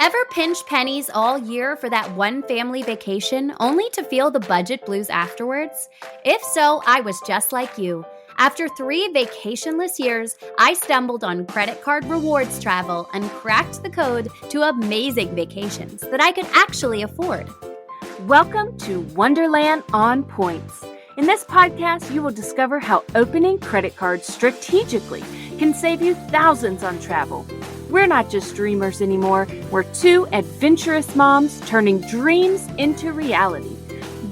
Ever pinch pennies all year for that one family vacation only to feel the budget blues afterwards? If so, I was just like you. After 3 vacationless years, I stumbled on credit card rewards travel and cracked the code to amazing vacations that I could actually afford. Welcome to Wonderland on Points. In this podcast, you will discover how opening credit cards strategically can save you thousands on travel. We're not just dreamers anymore. We're 2 adventurous moms turning dreams into reality.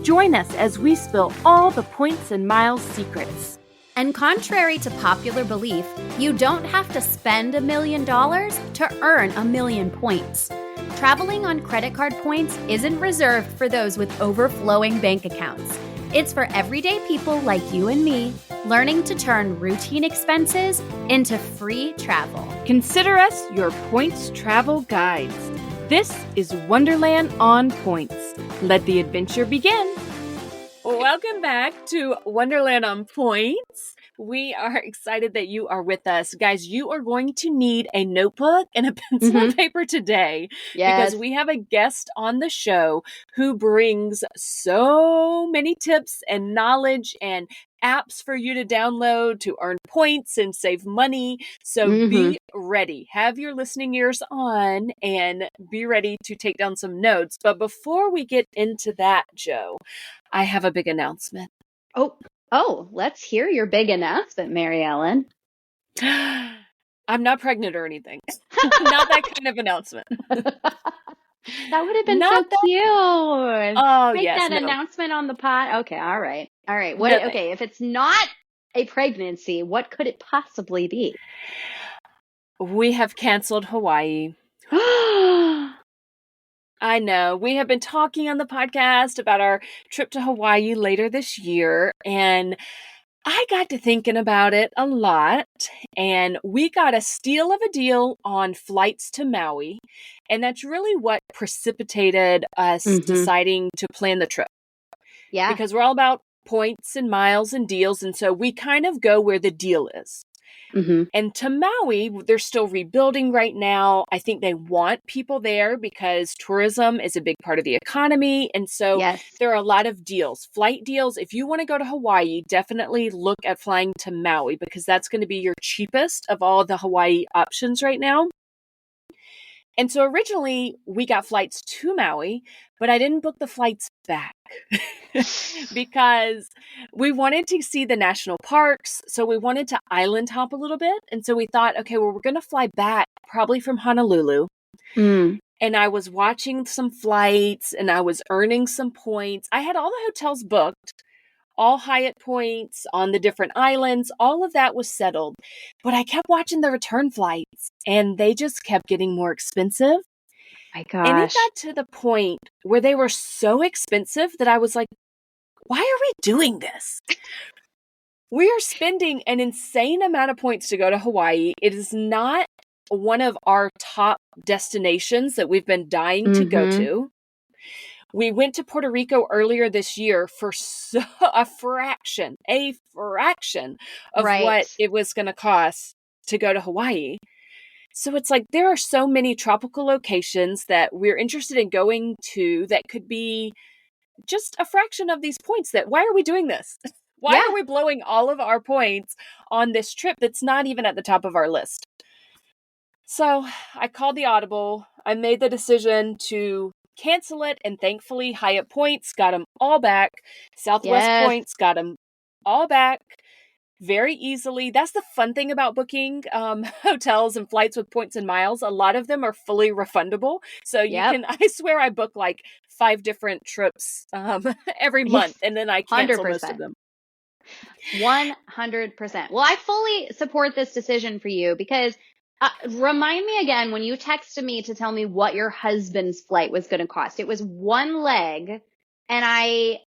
Join us as we spill all the points and miles secrets. And contrary to popular belief, you don't have to spend $1 million to earn 1,000,000 points. Traveling on credit card points isn't reserved for those with overflowing bank accounts. It's for everyday people like you and me, learning to turn routine expenses into free travel. Consider us your points travel guides. This is Wonderland on Points. Let the adventure begin. Welcome back to Wonderland on Points. We are excited that you are with us. Guys, you are going to need a notebook and a pencil and paper today because we have a guest on the show who brings so many tips and knowledge and apps for you to download to earn points and save money. So be ready. Have your listening ears on and be ready to take down some notes. But before we get into that, Joe, I have a big announcement. Oh, let's hear your big announcement, Mary Ellen. I'm not pregnant or anything. Not that kind of announcement. That would have been so cute. Oh, Make that announcement on the pod. Okay, all right. Okay, if it's not a pregnancy, what could it possibly be? We have canceled Hawaii. I know. We have been talking on the podcast about our trip to Hawaii later this year, and I got to thinking about it a lot, and we got a steal of a deal on flights to Maui, and that's really what precipitated us deciding to plan the trip. Yeah. Because we're all about points and miles and deals, and so we kind of go where the deal is. And to Maui, they're still rebuilding right now. I think they want people there because tourism is a big part of the economy. And so there are a lot of deals, flight deals. If you want to go to Hawaii, definitely look at flying to Maui because that's going to be your cheapest of all the Hawaii options right now. And so originally we got flights to Maui, but I didn't book the flights back because we wanted to see the national parks. So we wanted to island hop a little bit. And so we thought, okay, well, we're going to fly back probably from Honolulu. And I was watching some flights and I was earning some points. I had all the hotels booked, all Hyatt points on the different islands. All of that was settled. But I kept watching the return flights and they just kept getting more expensive. My gosh. And it got to the point where they were so expensive that I was like, why are we doing this? We are spending an insane amount of points to go to Hawaii. It is not one of our top destinations that we've been dying to go to. We went to Puerto Rico earlier this year for a fraction of what it was going to cost to go to Hawaii. So it's like there are so many tropical locations that we're interested in going to that could be just a fraction of these points. Why are we doing this? Why are we blowing all of our points on this trip that's not even at the top of our list? So I called the audible. I made the decision to cancel it, and thankfully Hyatt points got them all back. Southwest points got them all back very easily. That's the fun thing about booking hotels and flights with points and miles. A lot of them are fully refundable. So you can, I swear I book like 5 different trips every month and then I cancel 100%. Most of them. 100%. Well, I fully support this decision for you because remind me again when you texted me to tell me what your husband's flight was going to cost. It was 1 leg, and I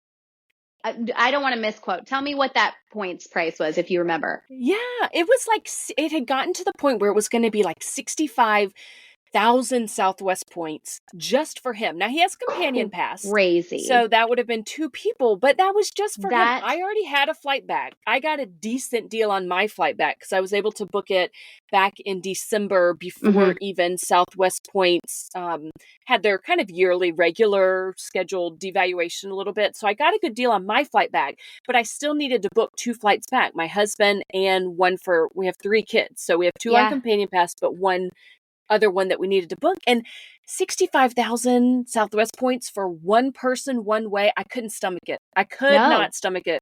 don't want to misquote. Tell me what that points price was, if you remember. Yeah, it was like, it had gotten to the point where it was going to be like $65 1,000 Southwest points just for him. Now he has companion pass. Crazy. So that would have been 2 people, but that was just for him. That- I already had a flight back. I got a decent deal on my flight back because I was able to book it back in December before even Southwest points had their kind of yearly regular scheduled devaluation a little bit. So I got a good deal on my flight back, but I still needed to book 2 flights back, my husband and one for, we have 3 kids. So we have 2 on companion pass, but one other one that we needed to book. And 65,000 Southwest points for one person, one way. I couldn't stomach it. I could not stomach it.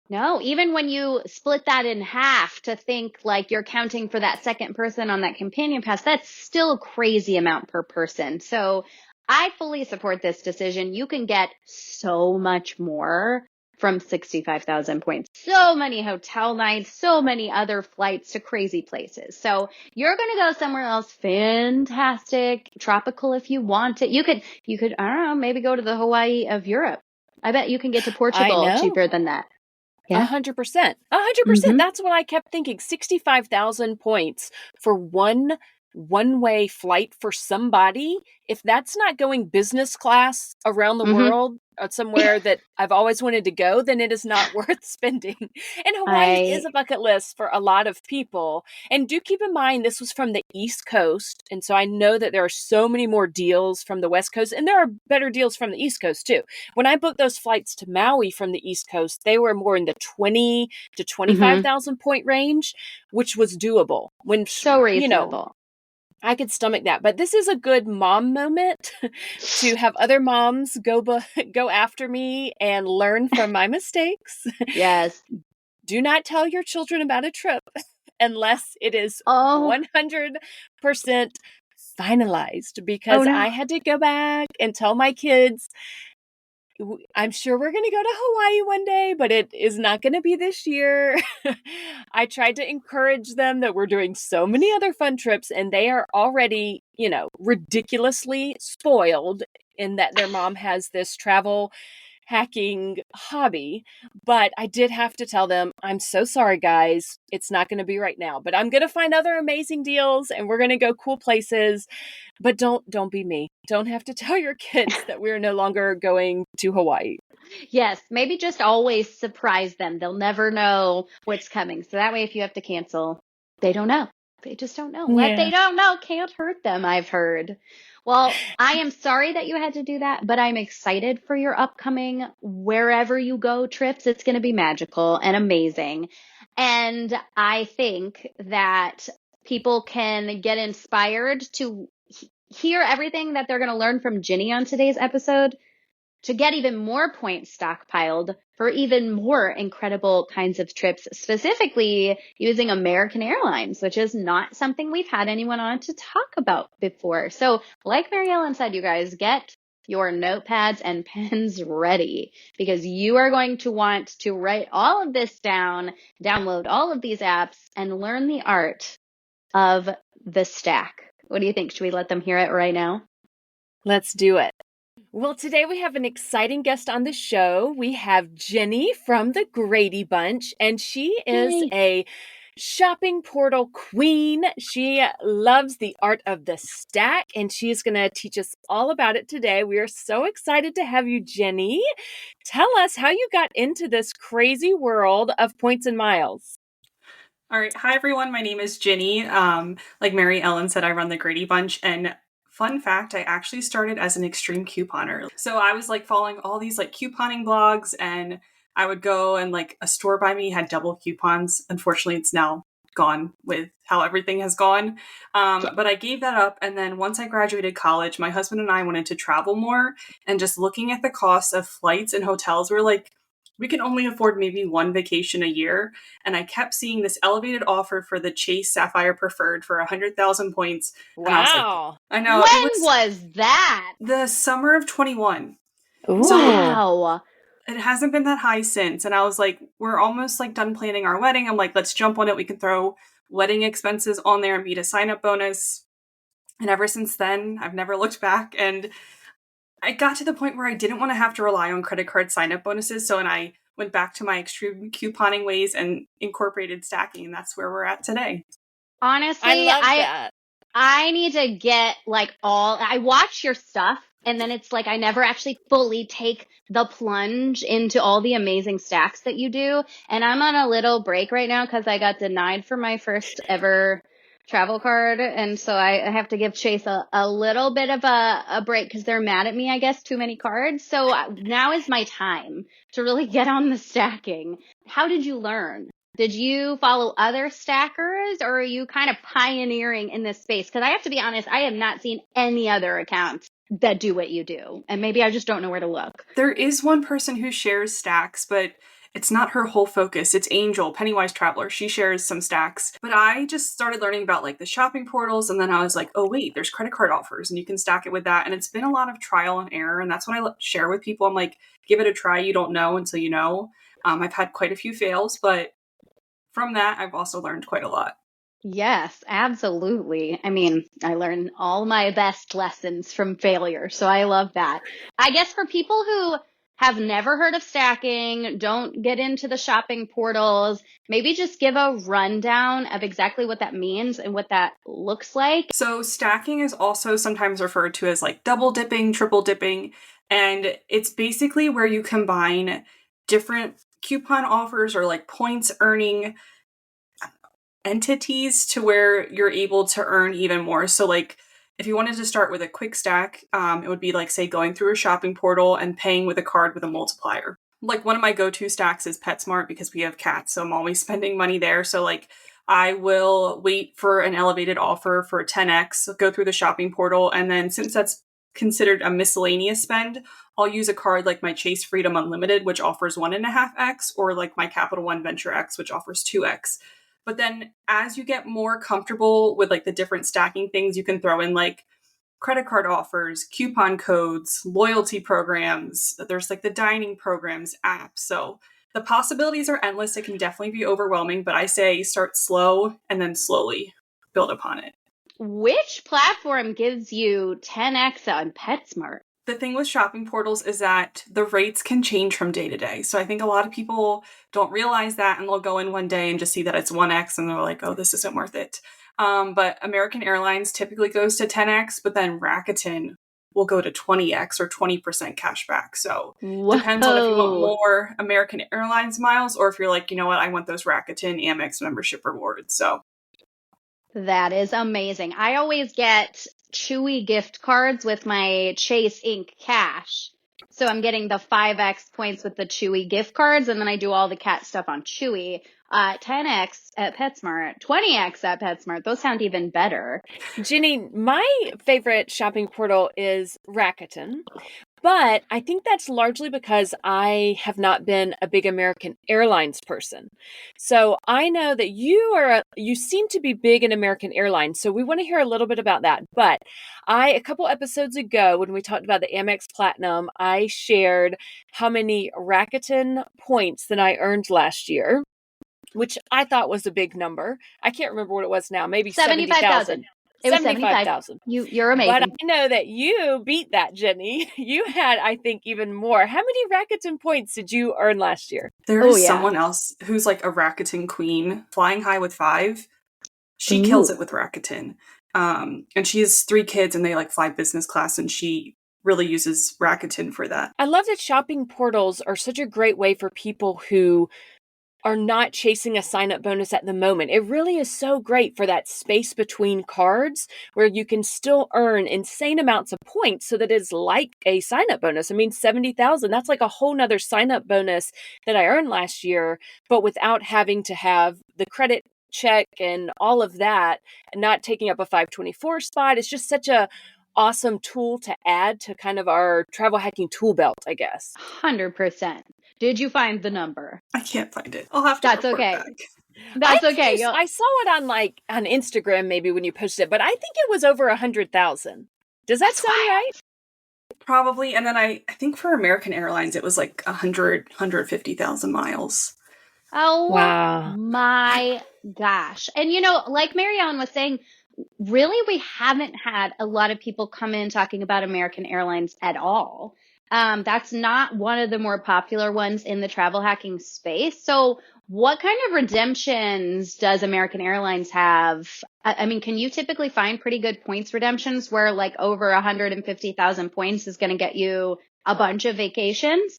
No, even when you split that in half to think like you're counting for that second person on that companion pass, that's still a crazy amount per person. So I fully support this decision. You can get so much more from 65,000 points. So many hotel nights, so many other flights to crazy places. So you're going to go somewhere else. Fantastic. Tropical if you want it. You could, I don't know, maybe go to the Hawaii of Europe. I bet you can get to Portugal cheaper than that. 100%. 100%. That's what I kept thinking. 65,000 points for one-way flight for somebody. If that's not going business class around the world somewhere that I've always wanted to go, then it is not worth spending. And Hawaii is a bucket list for a lot of people. And do keep in mind, this was from the East Coast. And so I know that there are so many more deals from the West Coast, and there are better deals from the East Coast too. When I booked those flights to Maui from the East Coast, they were more in the 20 to 25,000 point range, which was doable. When so reasonable. I could stomach that. But this is a good mom moment to have other moms go after me and learn from my mistakes. Yes. Do not tell your children about a trip unless it is 100% finalized, because I had to go back and tell my kids, I'm sure we're going to go to Hawaii one day, but it is not going to be this year. I tried to encourage them that we're doing so many other fun trips, and they are already, ridiculously spoiled in that their mom has this travel hacking hobby. But I did have to tell them, I'm so sorry, guys. It's not going to be right now, but I'm going to find other amazing deals and we're going to go cool places. But don't be me. Don't have to tell your kids that we're no longer going to Hawaii. Yes, maybe just always surprise them. They'll never know what's coming. So that way, if you have to cancel, they don't know. They just don't know. What they don't know can't hurt them, I've heard. Well, I am sorry that you had to do that, but I'm excited for your upcoming wherever you go trips. It's going to be magical and amazing. And I think that people can get inspired to hear everything that they're going to learn from Ginny on today's episode, to get even more points stockpiled for even more incredible kinds of trips, specifically using American Airlines, which is not something we've had anyone on to talk about before. So like Mary Ellen said, you guys, get your notepads and pens ready, because you are going to want to write all of this down, download all of these apps, and learn the art of the stack. What do you think? Should we let them hear it right now? Let's do it. Well, today we have an exciting guest on the show. We have Ginny from the Grady Bunch, and she is a shopping portal queen. She loves the art of the stack, and she is going to teach us all about it today. We are so excited to have you, Ginny. Tell us how you got into this crazy world of points and miles. All right. Hi, everyone. My name is Ginny. Like Mary Ellen said, I run the Grady Bunch, and fun fact, I actually started as an extreme couponer. So I was following all these couponing blogs, and I would go and a store by me had double coupons. Unfortunately, it's now gone with how everything has gone. But I gave that up. And then once I graduated college, my husband and I wanted to travel more, and just looking at the cost of flights and hotels, we're like, we can only afford maybe one vacation a year. And I kept seeing this elevated offer for the Chase Sapphire Preferred for 100,000 points. Wow. And I was I know. When was that? The summer of 21. Ooh. So wow. It hasn't been that high since. And I was like, we're almost done planning our wedding. I'm like, let's jump on it. We can throw wedding expenses on there and beat a sign-up bonus. And ever since then, I've never looked back. And I got to the point where I didn't want to have to rely on credit card sign-up bonuses. So, and I went back to my extreme couponing ways and incorporated stacking. And that's where we're at today. Honestly, I love that. I need to get I watch your stuff and then it's like I never actually fully take the plunge into all the amazing stacks that you do. And I'm on a little break right now because I got denied for my first ever travel card. And so I have to give Chase a little bit of a break because they're mad at me, I guess, too many cards. So now is my time to really get on the stacking. How did you learn? Did you follow other stackers or are you kind of pioneering in this space? Because I have to be honest, I have not seen any other accounts that do what you do. And maybe I just don't know where to look. There is one person who shares stacks, but it's not her whole focus. It's Angel, Pennywise Traveler. She shares some stacks. But I just started learning about like the shopping portals, and then I was like, oh wait, there's credit card offers and you can stack it with that. And it's been a lot of trial and error. And that's what I share with people. I'm like, give it a try. You don't know until you know. I've had quite a few fails, but from that, I've also learned quite a lot. Yes, absolutely. I mean, I learn all my best lessons from failure. So I love that. I guess for people who have never heard of stacking, don't get into the shopping portals, maybe just give a rundown of exactly what that means and what that looks like. So stacking is also sometimes referred to as like double dipping, triple dipping, and it's basically where you combine different coupon offers or like points earning entities to where you're able to earn even more. So like if you wanted to start with a quick stack, it would be like, say, going through a shopping portal and paying with a card with a multiplier. Like one of my go-to stacks is PetSmart because we have cats, so I'm always spending money there. So like I will wait for an elevated offer for 10x, go through the shopping portal, and then since that's considered a miscellaneous spend, I'll use a card like my Chase Freedom Unlimited, which offers 1.5x, or like my Capital One Venture X, which offers 2x. But then as you get more comfortable with like the different stacking things, you can throw in like credit card offers, coupon codes, loyalty programs. There's like the dining programs app. So the possibilities are endless. It can definitely be overwhelming, but I say start slow and then slowly build upon it. Which platform gives you 10x on PetSmart? The thing with shopping portals is that the rates can change from day to day. So I think a lot of people don't realize that, and they'll go in one day and just see that it's 1x and they're like, oh, this isn't worth it. But American Airlines typically goes to 10x, but then Rakuten will go to 20x or 20% cash back. So depends on if you want more American Airlines miles or if you're like, you know what, I want those Rakuten Amex membership rewards. So that is amazing. I always get Chewy gift cards with my Chase Inc. cash. So I'm getting the 5x points with the Chewy gift cards, and then I do all the cat stuff on Chewy. 10x at PetSmart, 20x at PetSmart. Those sound even better. Ginny, my favorite shopping portal is Rakuten. But I think that's largely because I have not been a big American Airlines person. So I know that you seem to be big in American Airlines. So we want to hear a little bit about that. But a couple episodes ago, when we talked about the Amex Platinum, I shared how many Rakuten points that I earned last year, which I thought was a big number. I can't remember what it was now. Maybe 75,000. It was 75,000. You're amazing. But I know that you beat that, Jenny. You had, I think, even more. How many Rakuten points did you earn last year? There's someone else who's like a Rakuten queen, flying high with 5. She kills it with Rakuten. And she has 3 kids and they like fly business class, and she really uses Rakuten for that. I love that shopping portals are such a great way for people who are not chasing a sign-up bonus at the moment. It really is so great for that space between cards where you can still earn insane amounts of points so that it's like a sign-up bonus. I mean, 70,000, that's like a whole nother sign-up bonus that I earned last year, but without having to have the credit check and all of that, and not taking up a 524 spot. It's just such a awesome tool to add to kind of our travel hacking tool belt, I guess. 100%. Did you find the number? I can't find it. I'll have to That's report okay. back. That's okay. I saw it on Instagram maybe when you posted it, but I think it was over 100,000. Does that sound right? Probably. And then I think for American Airlines, it was like 150,000 miles. Oh, wow. My gosh. And like Mary Ellen was saying, really, we haven't had a lot of people come in talking about American Airlines at all. That's not one of the more popular ones in the travel hacking space. So What kind of redemptions does American Airlines have? I mean, can you typically find pretty good points redemptions where like over 150,000 points is going to get you a bunch of vacations?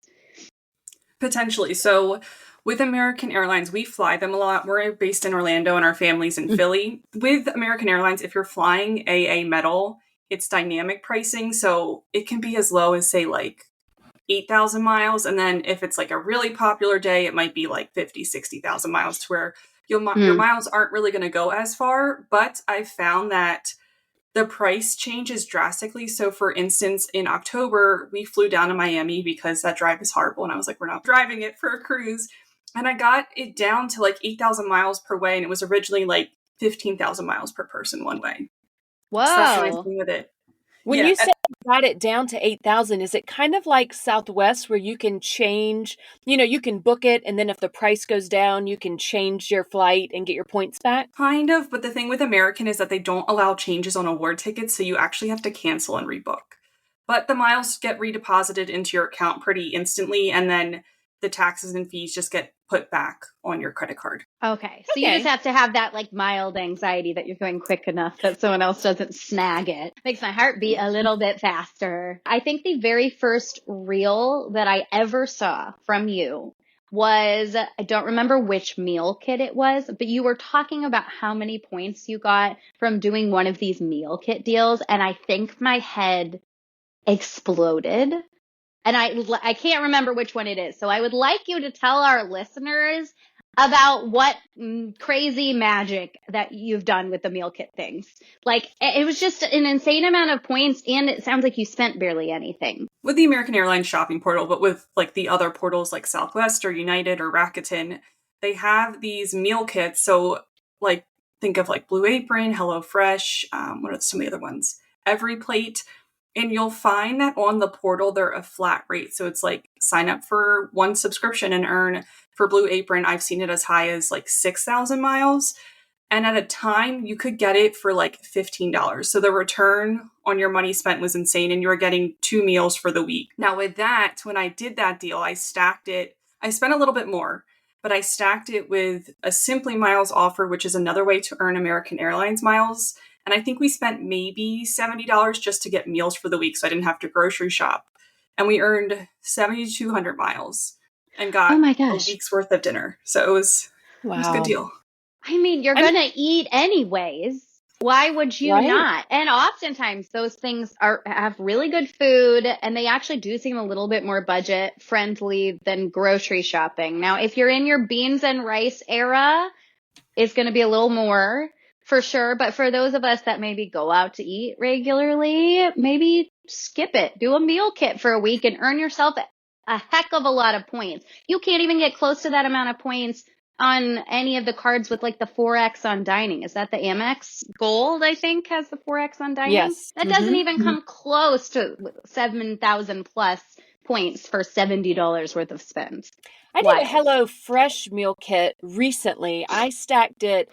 Potentially. So with American Airlines, we fly them a lot. We're based in Orlando and our family's in Philly. With American Airlines, if you're flying AA metal, it's dynamic pricing. So it can be as low as, say, like 8,000 miles. And then if it's like a really popular day, it might be like 50, 60,000 miles to where your miles aren't really going to go as far. But I've found that the price changes drastically. So for instance, in October, we flew down to Miami because that drive is horrible. And I was like, we're not driving it for a cruise. And I got it down to like 8,000 miles per way. And it was originally like 15,000 miles per person one way. Whoa. So that's the nice thing with it. When you say you got it down to 8,000, is it kind of like Southwest where you can change, you can book it and then if the price goes down, you can change your flight and get your points back? Kind of, but the thing with American is that they don't allow changes on award tickets, so you actually have to cancel and rebook. But the miles get redeposited into your account pretty instantly, and then the taxes and fees just get put back on your credit card. Okay. So you just have to have that like mild anxiety that you're going quick enough that someone else doesn't snag it. Makes my heart beat a little bit faster. I think the very first reel that I ever saw from you was, I don't remember which meal kit it was, but you were talking about how many points you got from doing one of these meal kit deals. And I think my head exploded. And I can't remember which one it is. So I would like you to tell our listeners about what crazy magic that you've done with the meal kit things. Like, it was just an insane amount of points, and it sounds like you spent barely anything. With the American Airlines shopping portal, but with like the other portals like Southwest or United or Rakuten, they have these meal kits. So like, think of like Blue Apron, HelloFresh, what are some of the other ones? Every Plate. And you'll find that on the portal, they're a flat rate. So it's like sign up for one subscription and earn. For Blue Apron, I've seen it as high as like 6,000 miles. And at a time, you could get it for like $15. So the return on your money spent was insane. And you were getting 2 meals for the week. Now with that, when I did that deal, I stacked it. I spent a little bit more, but I stacked it with a Simply Miles offer, which is another way to earn American Airlines miles. And I think we spent maybe $70 just to get meals for the week, so I didn't have to grocery shop. And we earned 7,200 miles and got a week's worth of dinner. So it was a good deal. I mean, you're going to eat anyways. Why would you not? And oftentimes those things have really good food, and they actually do seem a little bit more budget friendly than grocery shopping. Now, if you're in your beans and rice era, it's going to be a little more. For sure. But for those of us that maybe go out to eat regularly, maybe skip it. Do a meal kit for a week and earn yourself a heck of a lot of points. You can't even get close to that amount of points on any of the cards with like the 4X on dining. Is that the Amex Gold, I think, has the 4X on dining? Yes. That doesn't even come close to 7,000 plus points for $70 worth of spend. I did a HelloFresh meal kit recently. I stacked it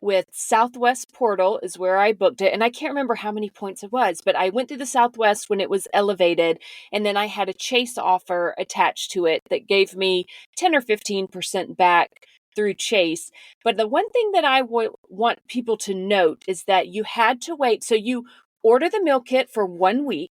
with Southwest Portal is where I booked it. And I can't remember how many points it was, but I went through the Southwest when it was elevated. And then I had a Chase offer attached to it that gave me 10 or 15% back through Chase. But the one thing that I want people to note is that you had to wait. So you order the meal kit for 1 week.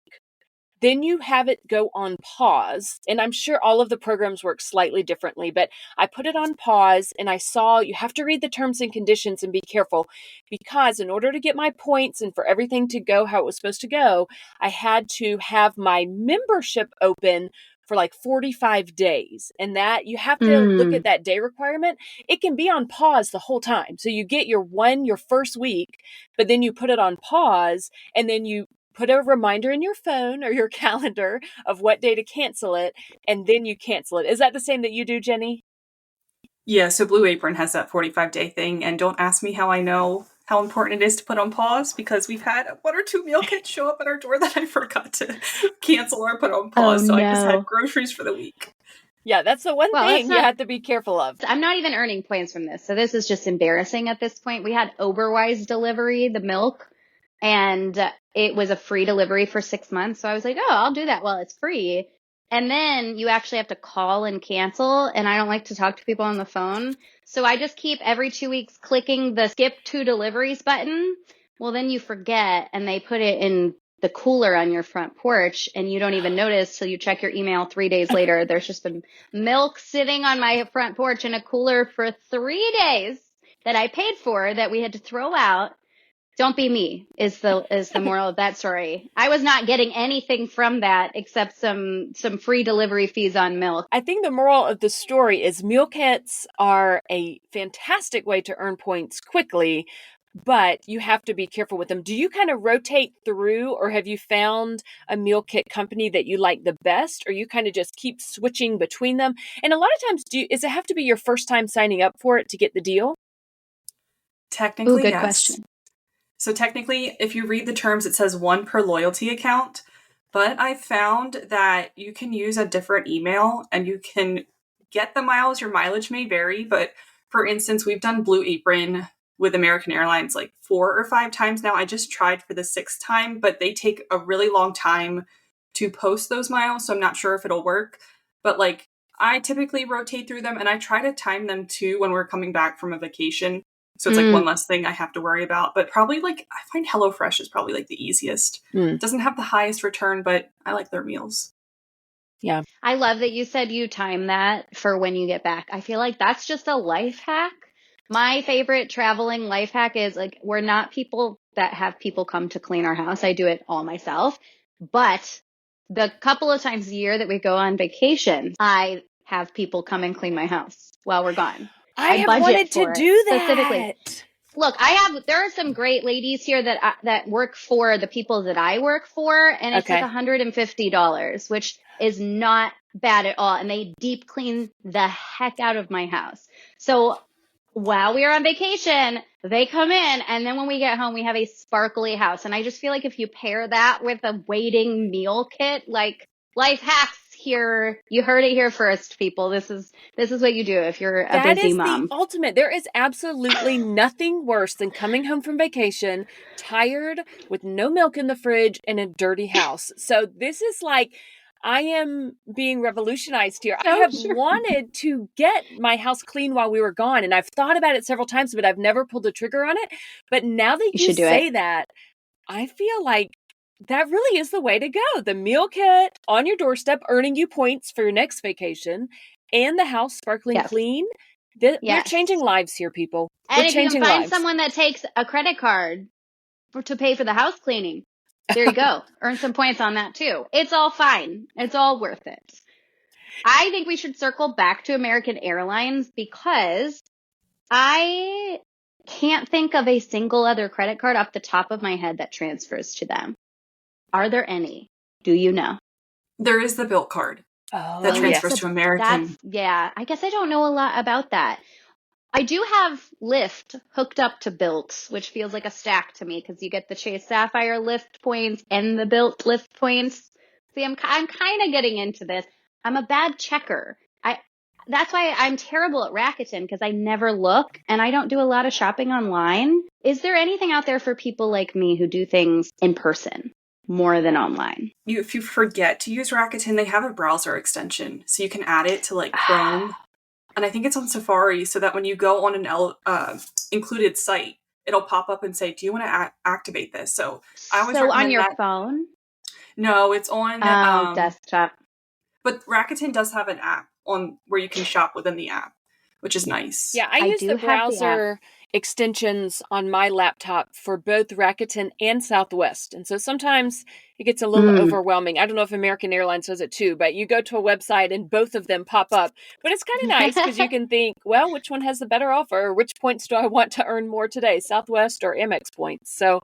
Then you have it go on pause. And I'm sure all of the programs work slightly differently, but I put it on pause and I saw you have to read the terms and conditions and be careful, because in order to get my points and for everything to go how it was supposed to go, I had to have my membership open for like 45 days. And that you have to look at that day requirement. It can be on pause the whole time. So you get your first week, but then you put it on pause and then you put a reminder in your phone or your calendar of what day to cancel it, and then you cancel it. Is that the same that you do, Jenny? Yeah, so Blue Apron has that 45-day thing, and don't ask me how I know how important it is to put on pause, because we've had 1 or 2 meal kits show up at our door that I forgot to cancel or put on pause, I just had groceries for the week. Yeah, that's the one thing you have to be careful of. I'm not even earning points from this, so this is just embarrassing at this point. We had Oberweis delivery, the milk, and it was a free delivery for 6 months. So I was like, oh, I'll do that while it's free. And then you actually have to call and cancel. And I don't like to talk to people on the phone. So I just keep every 2 weeks clicking the skip to deliveries button. Well, then you forget and they put it in the cooler on your front porch and you don't even notice till you check your email 3 days later. There's just been milk sitting on my front porch in a cooler for 3 days that I paid for that we had to throw out. Don't be me is the moral of that story. I was not getting anything from that except some free delivery fees on milk. I think the moral of the story is meal kits are a fantastic way to earn points quickly, but you have to be careful with them. Do you kind of rotate through, or have you found a meal kit company that you like the best, or you kind of just keep switching between them? And a lot of times, does it have to be your first time signing up for it to get the deal? Technically, Good yes. question. So technically, if you read the terms, it says 1 per loyalty account. But I found that you can use a different email and you can get the miles. Your mileage may vary, but for instance, we've done Blue Apron with American Airlines like 4 or 5 times now. I just tried for the 6th time, but they take a really long time to post those miles, so I'm not sure if it'll work. But like, I typically rotate through them and I try to time them too when we're coming back from a vacation. So it's like one less thing I have to worry about. But probably like, I find HelloFresh is probably like the easiest. It doesn't have the highest return, but I like their meals. Yeah. I love that you said you time that for when you get back. I feel like that's just a life hack. My favorite traveling life hack is like, we're not people that have people come to clean our house. I do it all myself. But the couple of times a year that we go on vacation, I have people come and clean my house while we're gone. I have budget wanted to for it do specifically. that. Look, there are some great ladies here that work for the people that I work for, and it's Okay. like $150, which is not bad at all. And they deep clean the heck out of my house. So while we are on vacation, they come in, and then when we get home, we have a sparkly house. And I just feel like if you pair that with a waiting meal kit, like life hacks here, you heard it here first, people. This is what you do if you're a busy mom. That is the ultimate. There is absolutely nothing worse than coming home from vacation, tired, with no milk in the fridge, and a dirty house. So this is like, I am being revolutionized here. I have wanted to get my house clean while we were gone, and I've thought about it several times, but I've never pulled the trigger on it. But now that you say that, I feel like that really is the way to go. The meal kit on your doorstep, earning you points for your next vacation, and the house sparkling clean. We're changing lives here, people. And if you can find someone that takes a credit card to pay for the house cleaning, there you go. Earn some points on that too. It's all fine. It's all worth it. I think we should circle back to American Airlines because I can't think of a single other credit card off the top of my head that transfers to them. Are there any? Do you know? There is the Bilt card that transfers to American. I guess I don't know a lot about that. I do have Lyft hooked up to Bilt, which feels like a stack to me because you get the Chase Sapphire Lyft points and the Bilt Lyft points. See, I'm kind of getting into this. I'm a bad checker. That's why I'm terrible at Rakuten because I never look and I don't do a lot of shopping online. Is there anything out there for people like me who do things in person more than online? If you forget to use Rakuten, they have a browser extension, so you can add it to like Chrome. And I think it's on Safari, so that when you go on an included site, it'll pop up and say, do you want to activate this? So I always recommend on your phone? No, it's on desktop. But Rakuten does have an app on where you can shop within the app, which is nice. Yeah, I use the browser extensions on my laptop for both Rakuten and Southwest. And so sometimes it gets a little overwhelming. I don't know if American Airlines does it too, but you go to a website and both of them pop up. But it's kind of nice because you can think, well, which one has the better offer? Or which points do I want to earn more today, Southwest or Amex points? So,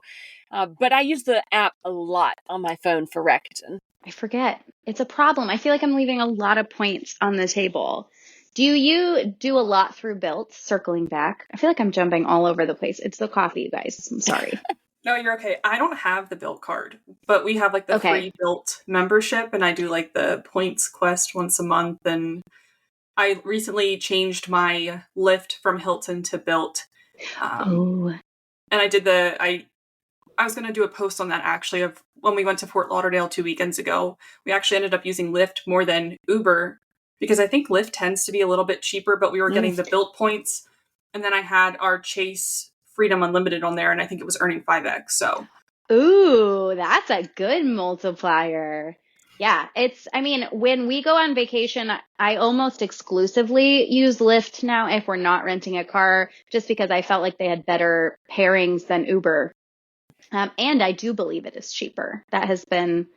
but I use the app a lot on my phone for Rakuten. I forget. It's a problem. I feel like I'm leaving a lot of points on the table. Do you do a lot through Bilt? Circling back. I feel like I'm jumping all over the place. It's the coffee, you guys. I'm sorry. No, you're okay. I don't have the Bilt card, but we have like the free Bilt membership, and I do like the points quest once a month. And I recently changed my Lyft from Hilton to Bilt. And I did I was going to do a post on that actually of when we went to Fort Lauderdale 2 weekends ago, we actually ended up using Lyft more than Uber because I think Lyft tends to be a little bit cheaper, but we were getting the Bilt points. And then I had our Chase Freedom Unlimited on there, and I think it was earning 5x. So, Ooh, that's a good multiplier. Yeah, when we go on vacation, I almost exclusively use Lyft now if we're not renting a car, just because I felt like they had better pairings than Uber. And I do believe it is cheaper. That has been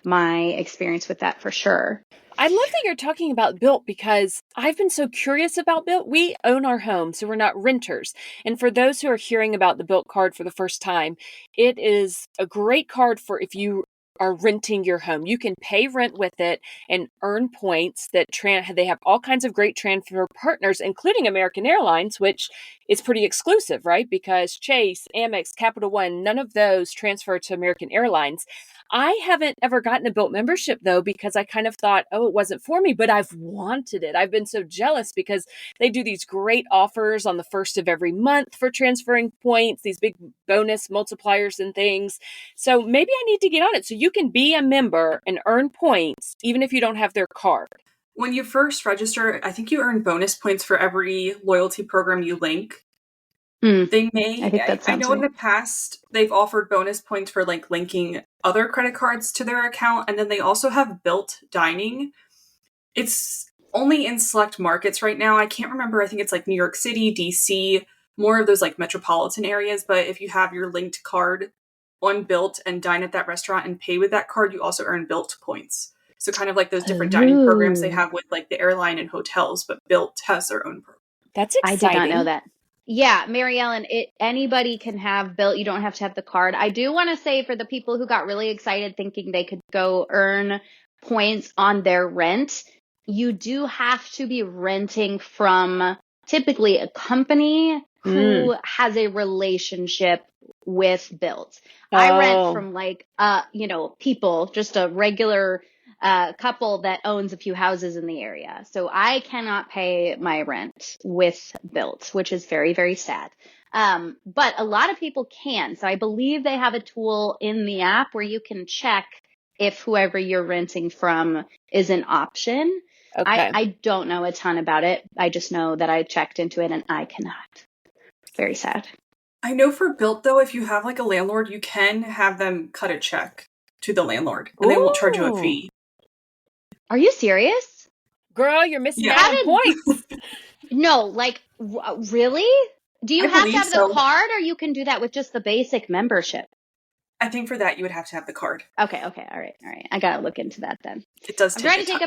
my experience with that for sure. I love that you're talking about Bilt because I've been so curious about Bilt. We own our home, so we're not renters. And for those who are hearing about the Bilt card for the first time, it is a great card for if you are renting your home. You can pay rent with it and earn points that they have all kinds of great transfer partners, including American Airlines, which is pretty exclusive, right? Because Chase, Amex, Capital One, none of those transfer to American Airlines. I haven't ever gotten a Bilt membership though, because I kind of thought, oh, it wasn't for me, but I've wanted it. I've been so jealous because they do these great offers on the first of every month for transferring points, these big bonus multipliers and things. So maybe I need to get on it. So you can be a member and earn points, even if you don't have their card. when you first register, I think you earn bonus points for every loyalty program you link. They may, I think that I sounds know in right. the past they've offered bonus points for like linking other credit cards to their account, and then they also have Bilt dining. It's only in select markets right now. I can't remember. I think it's like New York City, DC, more of those like metropolitan areas. But if you have your linked card on Bilt and dine at that restaurant and pay with that card, you also earn Bilt points. So kind of like those different dining programs they Ooh. have with like the airline and hotels, but Bilt has their own program. That's I exciting. did not know that. Yeah, Mary Ellen, anybody can have Bilt. You don't have to have the card. I do want to say for the people who got really excited thinking they could go earn points on their rent, you do have to be renting from typically a company who has a relationship with Bilt. I rent from people, just a regular couple that owns a few houses in the area. So I cannot pay my rent with Bilt, which is very, very sad. But a lot of people can. So I believe they have a tool in the app where you can check if whoever you're renting from is an option. Okay. I don't know a ton about it. I just know that I checked into it and I cannot. Very sad. I know for Bilt though, if you have like a landlord, you can have them cut a check to the landlord and they won't charge you a fee. Are you serious? Girl, you're missing Yeah. out on points. No, like, really? Do you I have to believe have so. the card or you can do that with just the basic membership? I think for that you would have to have the card. Okay. All right. I got to look into that then. It does I'm take trying to take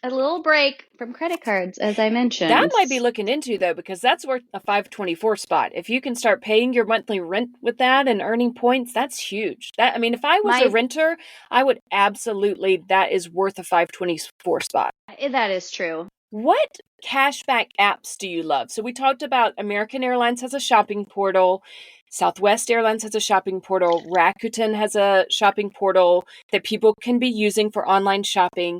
a little break from credit cards, as I mentioned. That might be looking into, though, because that's worth a 524 spot. If you can start paying your monthly rent with that and earning points, that's huge. If I was a renter, I would absolutely, that is worth a 524 spot. That is true. What cashback apps do you love? So we talked about American Airlines has a shopping portal. Southwest Airlines has a shopping portal. Rakuten has a shopping portal that people can be using for online shopping.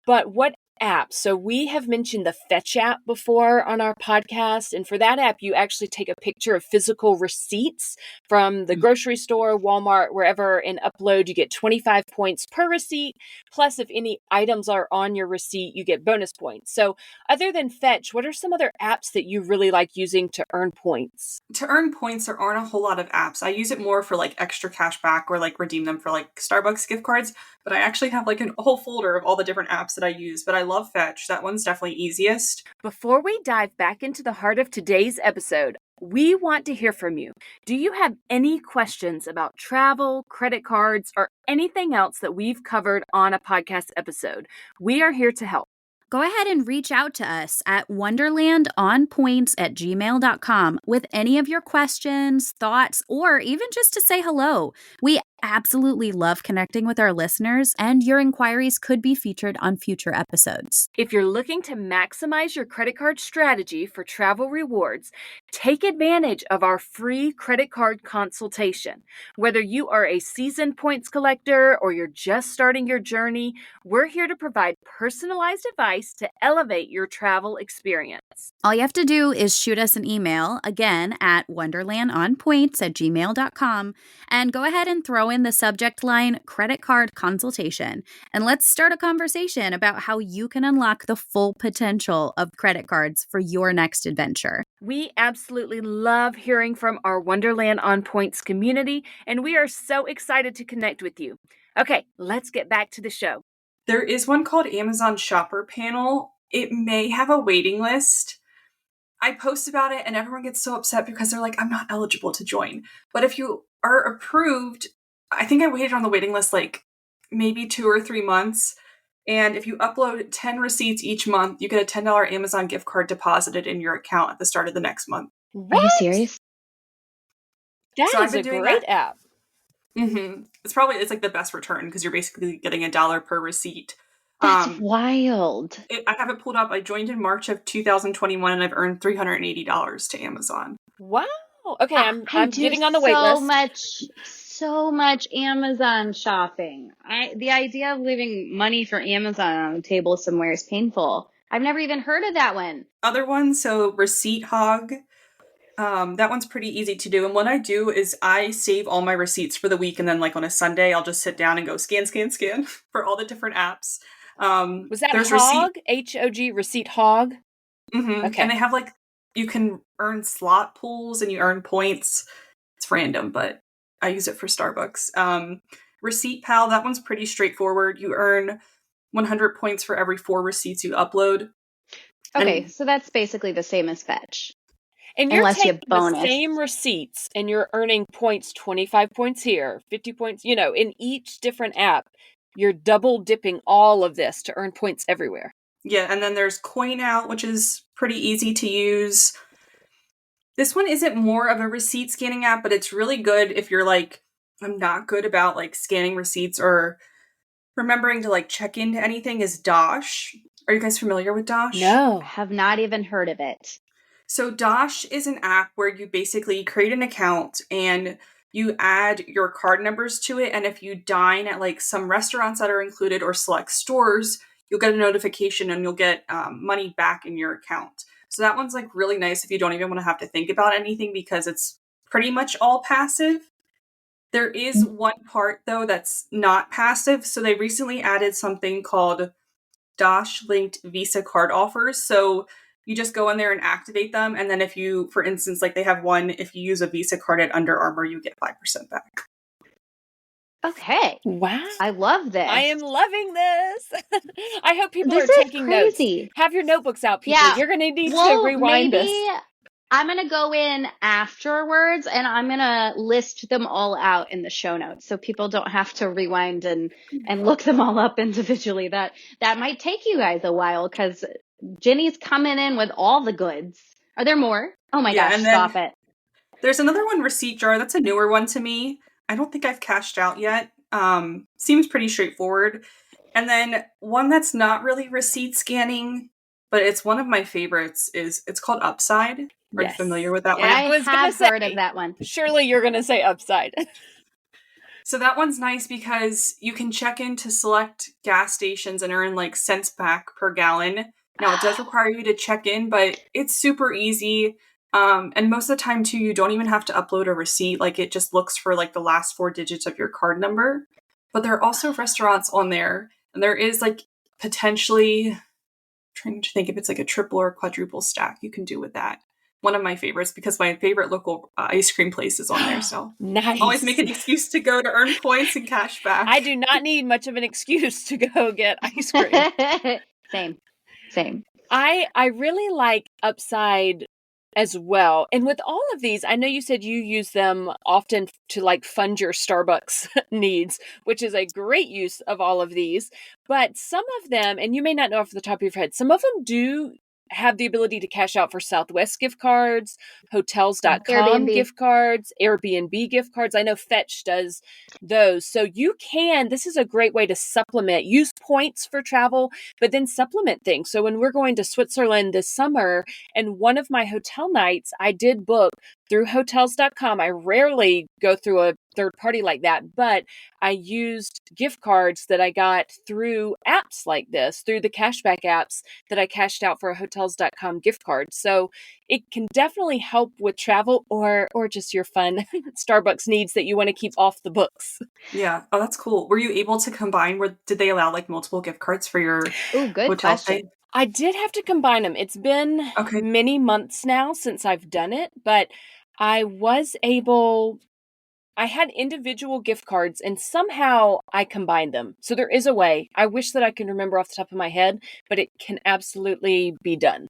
But what apps? So we have mentioned the Fetch app before on our podcast. And for that app, you actually take a picture of physical receipts from the grocery store, Walmart, wherever, and upload. You get 25 points per receipt. Plus, if any items are on your receipt, you get bonus points. So other than Fetch, what are some other apps that you really like using to earn points? To earn points, there aren't a whole lot of apps. I use it more for like extra cash back or like redeem them for like Starbucks gift cards. But I actually have like a whole folder of all the different apps that I use. But I love Fetch. That one's definitely easiest. Before we dive back into the heart of today's episode, we want to hear from you. Do you have any questions about travel, credit cards, or anything else that we've covered on a podcast episode? We are here to help. Go ahead and reach out to us at wonderlandonpoints@gmail.com with any of your questions, thoughts, or even just to say hello. We absolutely love connecting with our listeners, and your inquiries could be featured on future episodes. If you're looking to maximize your credit card strategy for travel rewards, take advantage of our free credit card consultation. Whether you are a seasoned points collector or you're just starting your journey, we're here to provide personalized advice to elevate your travel experience. All you have to do is shoot us an email, again, at wonderlandonpoints@gmail.com, and go ahead and throw in the subject line credit card consultation. And let's start a conversation about how you can unlock the full potential of credit cards for your next adventure. We absolutely love hearing from our Wonderland on Points community, and we are so excited to connect with you. Okay, let's get back to the show. There is one called Amazon Shopper Panel. It may have a waiting list. I post about it and everyone gets so upset because they're like, I'm not eligible to join. But if you are approved, I think I waited on the waiting list like maybe 2 or 3 months. And if you upload 10 receipts each month, you get a $10 Amazon gift card deposited in your account at the start of the next month. What? Are you serious? That So I've is been a doing great that. app. Mm-hmm. It's like the best return because you're basically getting $1 per receipt. That's wild. I have it pulled up. I joined in March of 2021 and I've earned $380 to Amazon. Wow. Okay, I'm do getting on the wait list. So much Amazon shopping. The idea of leaving money for Amazon on the table somewhere is painful. I've never even heard of that one. Other ones, so Receipt Hog. That one's pretty easy to do. And what I do is I save all my receipts for the week. And then like on a Sunday, I'll just sit down and go scan for all the different apps. Was that there's Hog? H-O-G, Receipt Hog? Mm-hmm. Okay. And they have like, you can earn slot pools and you earn points. It's random, but I use it for Starbucks. Receipt Pal, that one's pretty straightforward. You earn 100 points for every 4 receipts you upload. Okay, so that's basically the same as Fetch. And you're Unless you taking bonus. the same receipts and you're earning points, 25 points here, 50 points, in each different app. You're double dipping all of this to earn points everywhere. Yeah, and then there's CoinOut, which is pretty easy to use. This one isn't more of a receipt scanning app, but it's really good if you're like, I'm not good about like scanning receipts or remembering to like check into anything, is Dosh. Are you guys familiar with Dosh? No. Have not even heard of it. So Dosh is an app where you basically create an account and you add your card numbers to it. And if you dine at like some restaurants that are included or select stores, you'll get a notification and you'll get money back in your account. So that one's like really nice if you don't even want to have to think about anything because it's pretty much all passive. There is one part though that's not passive. So they recently added something called Dosh linked Visa card offers. So you just go in there and activate them. And then if you, for instance, like they have one, if you use a Visa card at Under Armour, you get 5% back. Okay. Wow. I love this. I am loving this. I hope people This are is taking crazy. notes. Have your notebooks out, people. Yeah. You're going to need to rewind maybe this. I'm going to go in afterwards and I'm going to list them all out in the show notes so people don't have to rewind and look them all up individually. That might take you guys a while because Ginny's coming in with all the goods. Are there more? Oh my gosh, stop it. There's another one, Receipt Jar. That's a newer one to me. I don't think I've cashed out yet. Seems pretty straightforward. And then one that's not really receipt scanning, but it's one of my favorites, it's called Upside. Are you familiar with that one? I have heard of that one. Surely you're going to say Upside. So that one's nice because you can check into select gas stations and earn like cents back per gallon. Now it does require you to check in, but it's super easy. And most of the time too, you don't even have to upload a receipt. Like it just looks for like the last 4 digits of your card number. But there are also restaurants on there, and there is like potentially, I'm trying to think if it's like a triple or quadruple stack you can do with that. One of my favorites because my favorite local ice cream place is on there. So nice. Always make an excuse to go to earn points and cash back. I do not need much of an excuse to go get ice cream. Same. I really like Upside as well. And with all of these, I know you said you use them often to like fund your Starbucks needs, which is a great use of all of these. But some of them, and you may not know off the top of your head, some of them do have the ability to cash out for Southwest gift cards, hotels.com Airbnb gift cards, Airbnb gift cards. I know Fetch does those. So you can, this is a great way to supplement, use points for travel, but then supplement things. So when we're going to Switzerland this summer, and one of my hotel nights, I did book through hotels.com. I rarely go through a third party like that, but I used gift cards that I got through apps like this, through the cashback apps that I cashed out for a hotels.com gift card. So it can definitely help with travel or just your fun Starbucks needs that you want to keep off the books. Yeah. Oh, that's cool. Were you able to combine? Did they allow like multiple gift cards for your Ooh, good hotel stay? question. I did have to combine them. It's been Okay. many months now since I've done it, but I had individual gift cards and somehow I combined them. So there is a way. I wish that I could remember off the top of my head, but it can absolutely be done.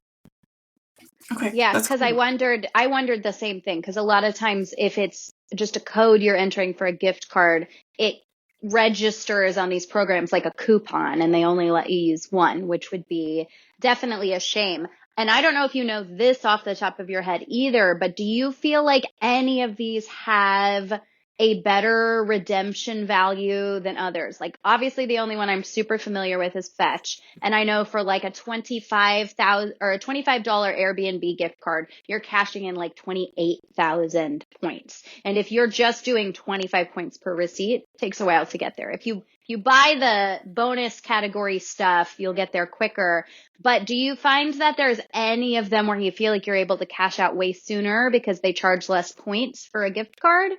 Okay. Yeah, That's because cool. I wondered the same thing. Because a lot of times, if it's just a code you're entering for a gift card, it registers on these programs like a coupon, and they only let you use one, which would be definitely a shame. And I don't know if you know this off the top of your head either, but do you feel like any of these have a better redemption value than others? Like, obviously, the only one I'm super familiar with is Fetch. And I know for like a $25,000 or a $25 Airbnb gift card, you're cashing in like 28,000 points. And if you're just doing 25 points per receipt, it takes a while to get there. If you buy the bonus category stuff, you'll get there quicker. But do you find that there's any of them where you feel like you're able to cash out way sooner because they charge less points for a gift card?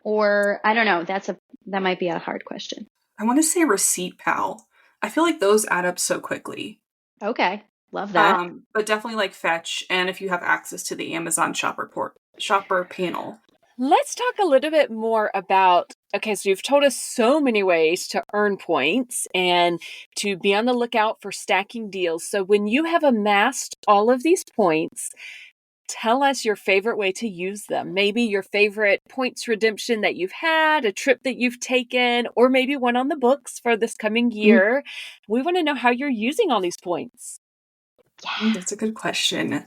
Or I don't know, that might be a hard question. I want to say Receipt Pal. I feel like those add up so quickly. Okay. Love that. But definitely like Fetch, and if you have access to the Amazon shopper panel. Let's talk a little bit more about, okay, so you've told us so many ways to earn points and to be on the lookout for stacking deals. So when you have amassed all of these points, tell us your favorite way to use them. Maybe your favorite points redemption that you've had, a trip that you've taken, or maybe one on the books for this coming year. We want to know how you're using all these points. That's a good question.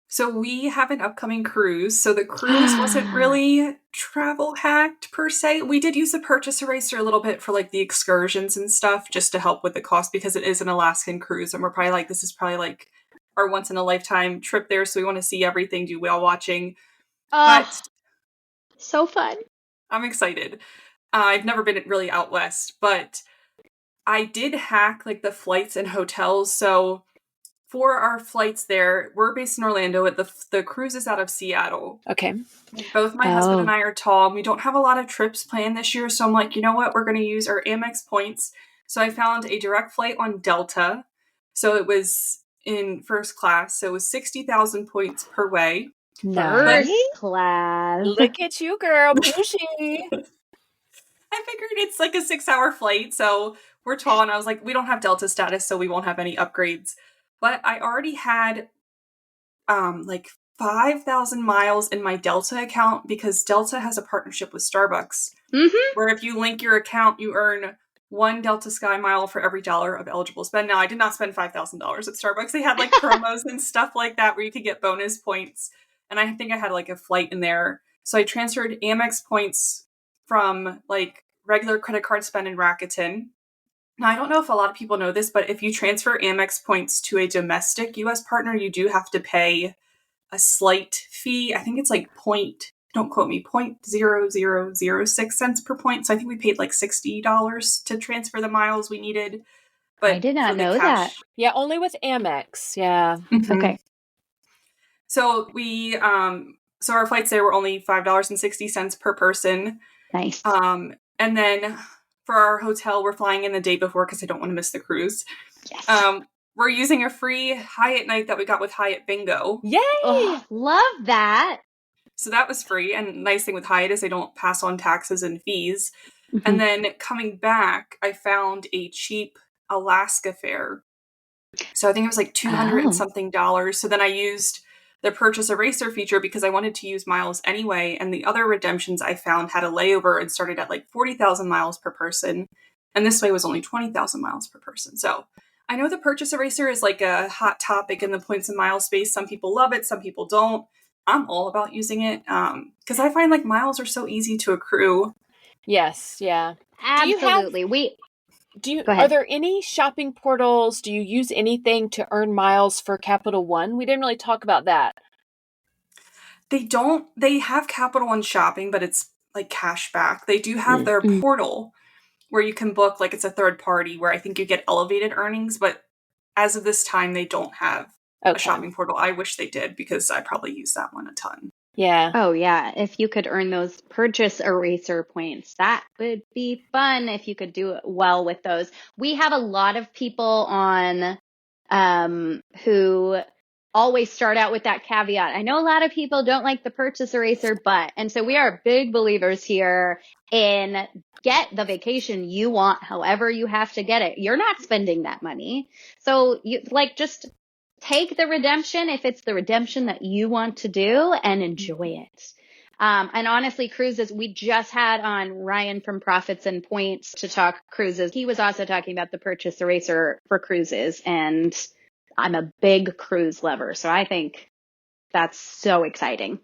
So we have an upcoming cruise. So the cruise wasn't really travel hacked per se. We did use the purchase eraser a little bit for like the excursions and stuff just to help with the cost because it is an Alaskan cruise. And we're probably like, this is probably like our once in a lifetime trip there. So we want to see everything, do whale watching. But So fun. I'm excited. I've never been really out west, but I did hack like the flights and hotels. So for our flights there, we're based in Orlando. The cruise is out of Seattle. Okay. Both my husband and I are tall. We don't have a lot of trips planned this year, so I'm like, you know what? We're going to use our Amex points. So I found a direct flight on Delta. So it was in first class. So it was 60,000 points per way. First class. Look at you, girl. Bougie. I figured it's like a 6-hour flight, so we're tall, and I was like, we don't have Delta status, so we won't have any upgrades. But I already had like 5,000 miles in my Delta account because Delta has a partnership with Starbucks, where if you link your account, you earn 1 Delta Sky mile for every dollar of eligible spend. Now, I did not spend $5,000 at Starbucks. They had like promos and stuff like that where you could get bonus points. And I think I had like a flight in there. So I transferred Amex points from like regular credit card spend in Rakuten. Now, I don't know if a lot of people know this, but if you transfer Amex points to a domestic US partner, you do have to pay a slight fee. I think it's like don't quote me, 0.0006 per point. So I think we paid like $60 to transfer the miles we needed. But I did not for the know cash, that. Yeah, only with Amex. Yeah. Okay. So we so our flights there were only $5.60 per person. Nice. And then for our hotel, we're flying in the day before because I don't want to miss the cruise. Yes. We're using a free Hyatt night that we got with Hyatt Bingo. Yay! Oh, love that. So that was free. And nice thing with Hyatt is they don't pass on taxes and fees. And then coming back, I found a cheap Alaska fare. So I think it was like $200 and something dollars. So then I used the purchase eraser feature because I wanted to use miles anyway. And the other redemptions I found had a layover and started at like 40,000 miles per person. And this way was only 20,000 miles per person. So I know the purchase eraser is like a hot topic in the points and miles space. Some people love it. Some people don't. I'm all about using it because I find like miles are so easy to accrue. Yes, yeah. Absolutely. Go ahead. Are there any shopping portals? Do you use anything to earn miles for Capital One? We didn't really talk about that. They have Capital One Shopping, but it's like cash back. They do have their Mm. portal where you can book, like it's a third party where I think you get elevated earnings, but as of this time, they don't have a shopping portal. I wish they did because I probably use that one a ton. Yeah. Oh, yeah. If you could earn those purchase eraser points, that would be fun if you could do it well with those. We have a lot of people on who always start out with that caveat. I know a lot of people don't like the purchase eraser, and so we are big believers here in get the vacation you want, however you have to get it. You're not spending that money. So you just take the redemption if it's the redemption that you want to do and enjoy it. And honestly, cruises, we just had on Ryan from Profits and Points to talk cruises. He was also talking about the purchase eraser for cruises, and I'm a big cruise lover. So I think that's so exciting.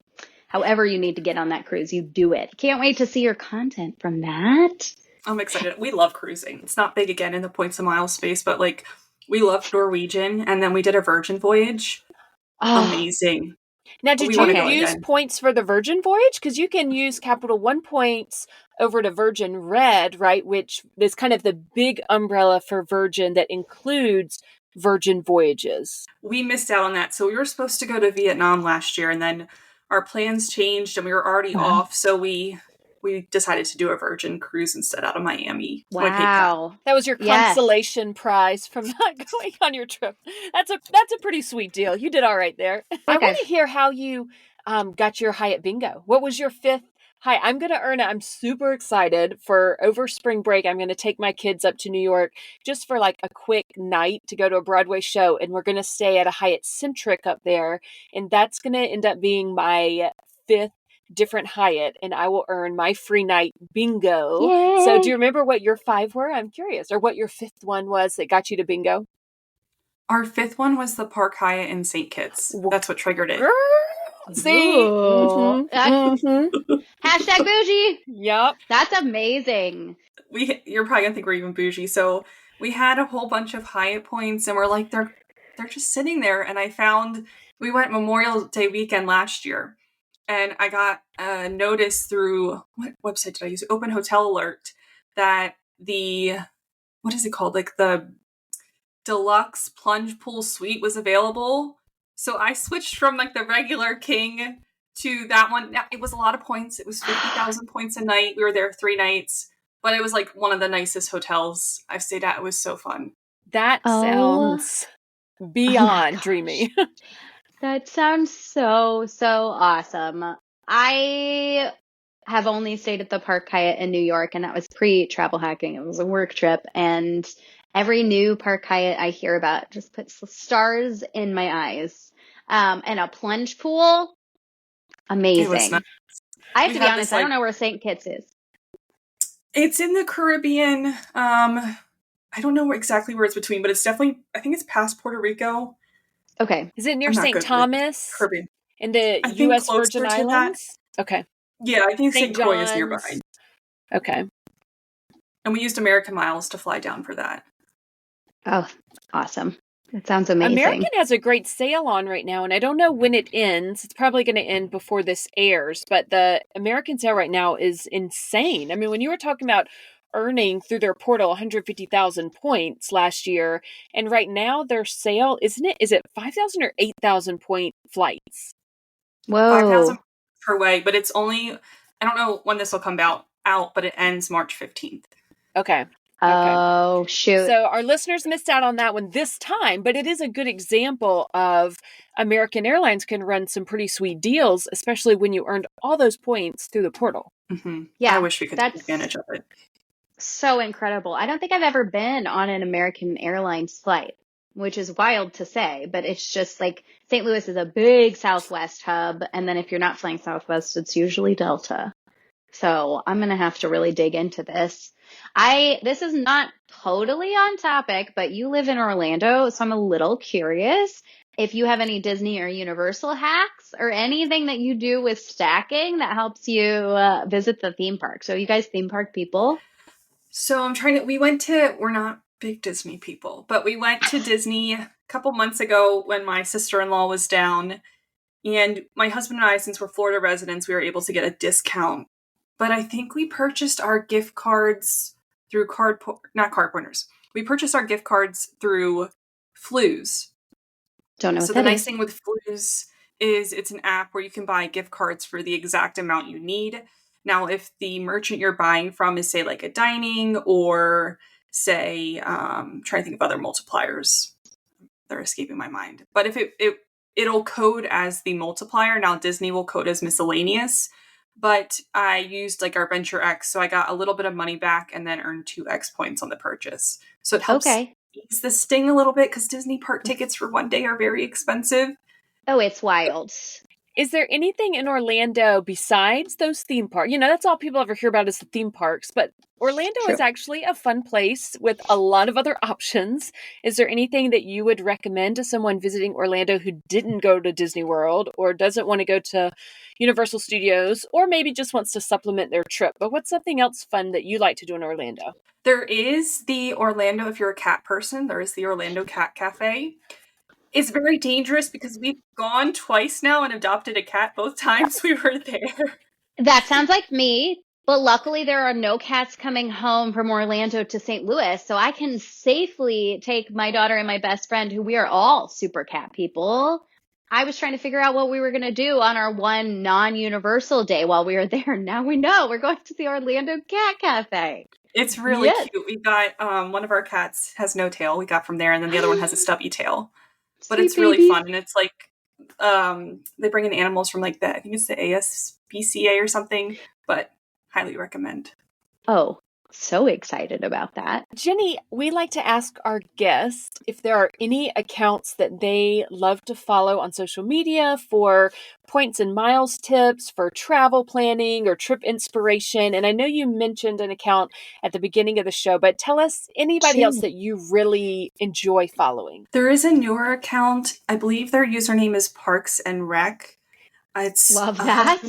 However you need to get on that cruise, you do it. Can't wait to see your content from that. I'm excited. We love cruising. It's not big again in the points a mile space, but like we loved Norwegian, and then we did a Virgin voyage. Oh, Amazing. Now, did We you wanna go use again. points for the Virgin voyage? Because you can use Capital One points over to Virgin Red, right? Which is kind of the big umbrella for Virgin that includes Virgin voyages. We missed out on that. So we were supposed to go to Vietnam last year, and then our plans changed and we were already off. So we decided to do a Virgin cruise instead out of Miami. Like Cape Cod. wow. That was your Yes. consolation prize from not going on your trip. That's a pretty sweet deal. You did all right there. I Okay. want to hear how you got your Hyatt bingo. What was your fifth? Hi, I'm going to earn it. I'm super excited for over spring break. I'm going to take my kids up to New York just for like a quick night to go to a Broadway show. And we're going to stay at a Hyatt Centric up there. And that's going to end up being my fifth different Hyatt, and I will earn my free night bingo. Yay. So do you remember what your 5 were? I'm curious. Or what your 5th one was that got you to bingo? Our 5th one was the Park Hyatt in St. Kitts. That's what triggered it. Girl, see? Ooh. Hashtag bougie. Yep. That's amazing. You're probably gonna think we're even bougie. So we had a whole bunch of Hyatt points, and we're like, they're just sitting there. And we went Memorial Day weekend last year, and I got a notice through, what website did I use? Open Hotel Alert, that what is it called? Like the deluxe plunge pool suite was available. So I switched from like the regular king to that one. Now, it was a lot of points. It was 50,000 points a night. We were there 3 nights, but it was like one of the nicest hotels I've stayed at. It was so fun. That sounds beyond dreamy. That sounds so awesome. I have only stayed at the Park Hyatt in New York, and that was pre-travel hacking. It was a work trip, and every new Park Hyatt I hear about just puts stars in my eyes. And a plunge pool, amazing. It was nice. I have to be honest, I don't know where St. Kitts is. It's in the Caribbean. I don't know exactly where it's between, but it's definitely, I think it's past Puerto Rico. Okay. Is it near St. Thomas? Caribbean. In the U.S. Virgin Islands? Okay. Yeah, I think St. Croix is nearby. Okay. And we used American Miles to fly down for that. Oh, awesome. That sounds amazing. American has a great sale on right now, and I don't know when it ends. It's probably going to end before this airs, but the American sale right now is insane. I mean, when you were talking about earning through their portal 150,000 points last year, and right now their sale, is it 5,000 or 8,000 point flights? Whoa. 5,000 per way, but it's only, I don't know when this will come out, but it ends March 15th. Okay. Oh, shoot. So our listeners missed out on that one this time, but it is a good example of American Airlines can run some pretty sweet deals, especially when you earned all those points through the portal. Mm-hmm. Yeah, I wish we could take advantage of it. So incredible. I don't think I've ever been on an American Airlines flight, which is wild to say, but it's just like St. Louis is a big Southwest hub. And then if you're not flying Southwest, it's usually Delta. So I'm going to have to really dig into this. This is not totally on topic, but you live in Orlando, so I'm a little curious if you have any Disney or Universal hacks or anything that you do with stacking that helps you visit the theme park. So you guys theme park people? So we're not big Disney people, but we went to Disney a couple months ago when my sister-in-law was down, And my husband and I, since we're Florida residents, we were able to get a discount. But I think we purchased our gift cards through not card pointers. We purchased our gift cards through Flues. Don't know what So that the nice is. thing with Flues is it's an app where you can buy gift cards for the exact amount you need. Now, if the merchant you're buying from is, say, like a dining or, say, trying to think of other multipliers. They're escaping my mind. But if it'll code as the multiplier. Now, Disney will code as miscellaneous. But I used like our Venture X, so I got a little bit of money back and then earned 2x points on the purchase. So it helps Okay. ease the sting a little bit because Disney park tickets for one day are very expensive. Oh, it's wild. Is there anything in Orlando besides those theme parks? That's all people ever hear about is the theme parks, but Orlando True. is actually a fun place with a lot of other options. Is there anything that you would recommend to someone visiting Orlando who didn't go to Disney World or doesn't want to go to Universal Studios or maybe just wants to supplement their trip? But what's something else fun that you like to do in Orlando? There is the Orlando, if you're a cat person, there is the Orlando Cat Cafe. It's very dangerous because we've gone twice now and adopted a cat both times we were there. That sounds like me, but luckily there are no cats coming home from Orlando to St. Louis, so I can safely take my daughter and my best friend, who we are all super cat people. I was trying to figure out what we were going to do on our one non-Universal day while we were there. Now we know we're going to the Orlando Cat Cafe. It's really Yes. cute. We got one of our cats has no tail. We got from there, and then the other one has a stubby tail. But Sweet it's really baby. fun, and it's like they bring in animals from like I think it's the ASPCA or something. But highly recommend. Oh, so excited about that. Ginny, we like to ask our guests if there are any accounts that they love to follow on social media for points and miles tips, for travel planning or trip inspiration. And I know you mentioned an account at the beginning of the show, but tell us anybody else that you really enjoy following. There is a newer account. I believe their username is Parks and Rec. It's Love that.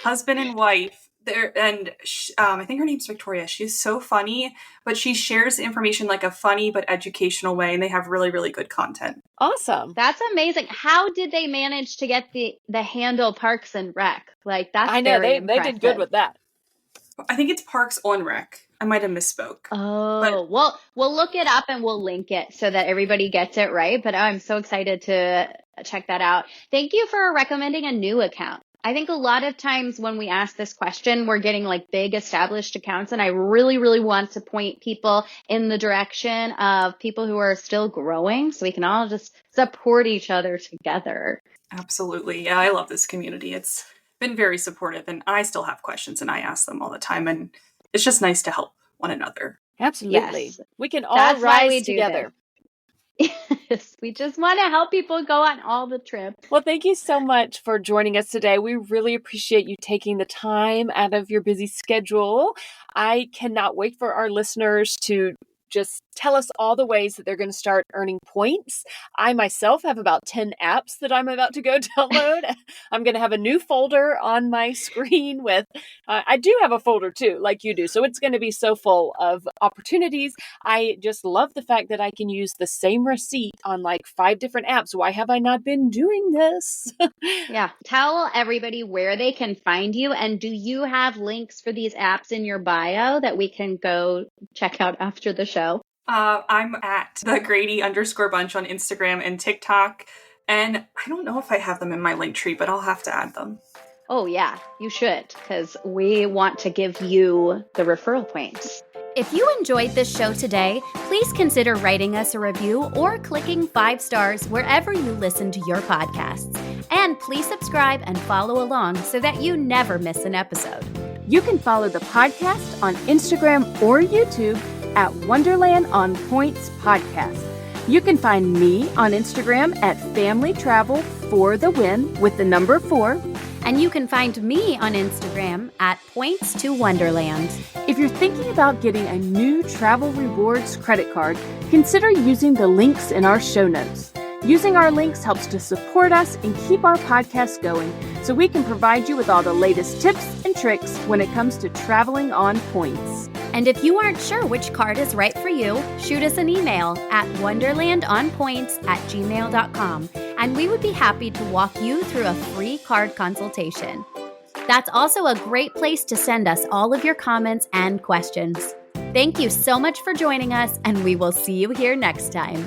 husband and wife. I think her name's Victoria. She's so funny, but she shares information like a funny but educational way, and they have really, really good content. Awesome. That's amazing. How did they manage to get the handle Parks and Rec? Like, that's I know very they did good with that. I think it's Parks on Rec. I might have misspoke. Oh, well, we'll look it up and we'll link it so that everybody gets it right. But I'm so excited to check that out. Thank you for recommending a new account. I think a lot of times when we ask this question, we're getting like big established accounts, and I really, really want to point people in the direction of people who are still growing so we can all just support each other together. Absolutely. Yeah, I love this community. It's been very supportive, and I still have questions and I ask them all the time, and it's just nice to help one another. Absolutely. Yes. We can all That's why we rise do together. Yes, we just want to help people go on all the trips. Well, thank you so much for joining us today. We really appreciate you taking the time out of your busy schedule. I cannot wait for our listeners to just tell us all the ways that they're going to start earning points. I myself have about 10 apps that I'm about to go download. I'm going to have a new folder on my screen with, I do have a folder too, like you do. So it's going to be so full of opportunities. I just love the fact that I can use the same receipt on like 5 different apps. Why have I not been doing this? Yeah. Tell everybody where they can find you. And do you have links for these apps in your bio that we can go check out after the show? I'm at the Grady_bunch on Instagram and TikTok. And I don't know if I have them in my link tree, but I'll have to add them. Oh, yeah, you should, because we want to give you the referral points. If you enjoyed this show today, please consider writing us a review or clicking 5 stars wherever you listen to your podcasts. And please subscribe and follow along so that you never miss an episode. You can follow the podcast on Instagram or YouTube at Wonderland on Points Podcast. You can find me on Instagram at Family Travel for the Win with the number 4. And you can find me on Instagram at Points to Wonderland. If you're thinking about getting a new travel rewards credit card, consider using the links in our show notes. Using our links helps to support us and keep our podcast going so we can provide you with all the latest tips and tricks when it comes to traveling on points. And if you aren't sure which card is right for you, shoot us an email at wonderlandonpoints@gmail.com. and we would be happy to walk you through a free card consultation. That's also a great place to send us all of your comments and questions. Thank you so much for joining us, and we will see you here next time.